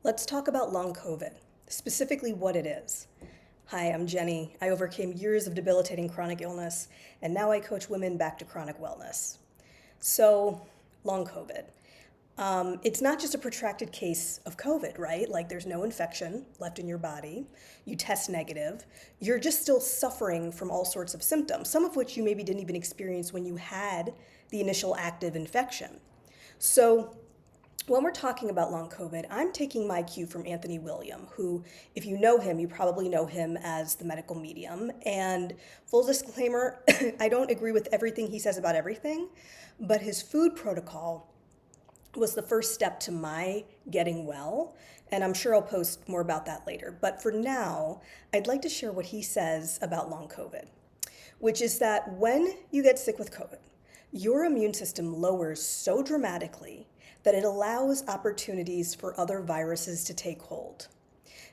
Let's talk about long COVID, specifically what it is. Hi, I'm Jenny. I overcame years of debilitating chronic illness, and now I coach women back to chronic wellness. So, long COVID. It's not just a protracted case of COVID, right? Like there's no infection left in your body. You test negative. You're just still suffering from all sorts of symptoms, some of which you maybe didn't even experience when you had the initial active infection. So, when we're talking about long COVID, I'm taking my cue from Anthony William, who, if you know him, you probably know him as the medical medium. And full disclaimer, I don't agree with everything he says about everything, but his food protocol was the first step to my getting well. And I'm sure I'll post more about that later. But for now, I'd like to share what he says about long COVID, which is that when you get sick with COVID, your immune system lowers so dramatically that it allows opportunities for other viruses to take hold.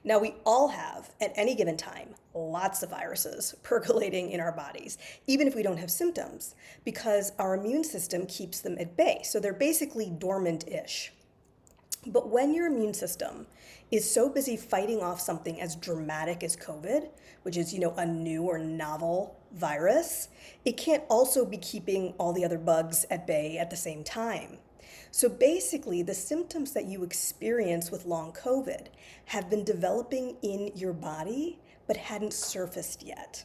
Now, we all have, at any given time, lots of viruses percolating in our bodies, even if we don't have symptoms, because our immune system keeps them at bay. So they're basically dormant-ish. But when your immune system is so busy fighting off something as dramatic as COVID, which is, a new or novel virus, it can't also be keeping all the other bugs at bay at the same time. So basically, the symptoms that you experience with long COVID have been developing in your body but hadn't surfaced yet.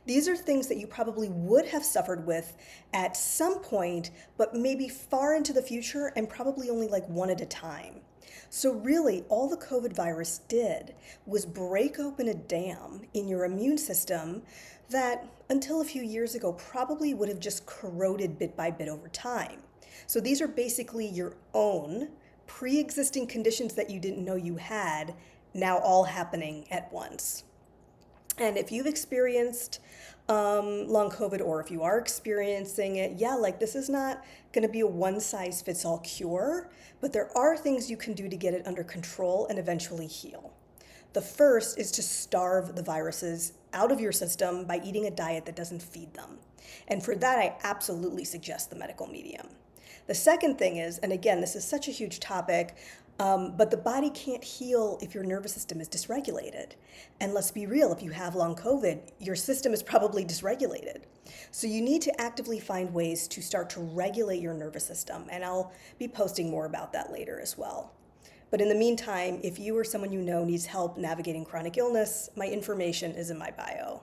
These are things that you probably would have suffered with at some point, but maybe far into the future and probably only like one at a time. So really, all the COVID virus did was break open a dam in your immune system that until a few years ago probably would have just corroded bit by bit over time. So these are basically your own pre-existing conditions that you didn't know you had, now all happening at once. And if you've experienced long COVID, or if you are experiencing it, this is not going to be a one-size-fits-all cure, but there are things you can do to get it under control and eventually heal. The first is to starve the viruses out of your system by eating a diet that doesn't feed them. And for that, I absolutely suggest the medical medium. The second thing is, and again, this is such a huge topic, but the body can't heal if your nervous system is dysregulated. And let's be real, if you have long COVID, your system is probably dysregulated. So you need to actively find ways to start to regulate your nervous system. And I'll be posting more about that later as well. But in the meantime, if you or someone you know needs help navigating chronic illness, my information is in my bio.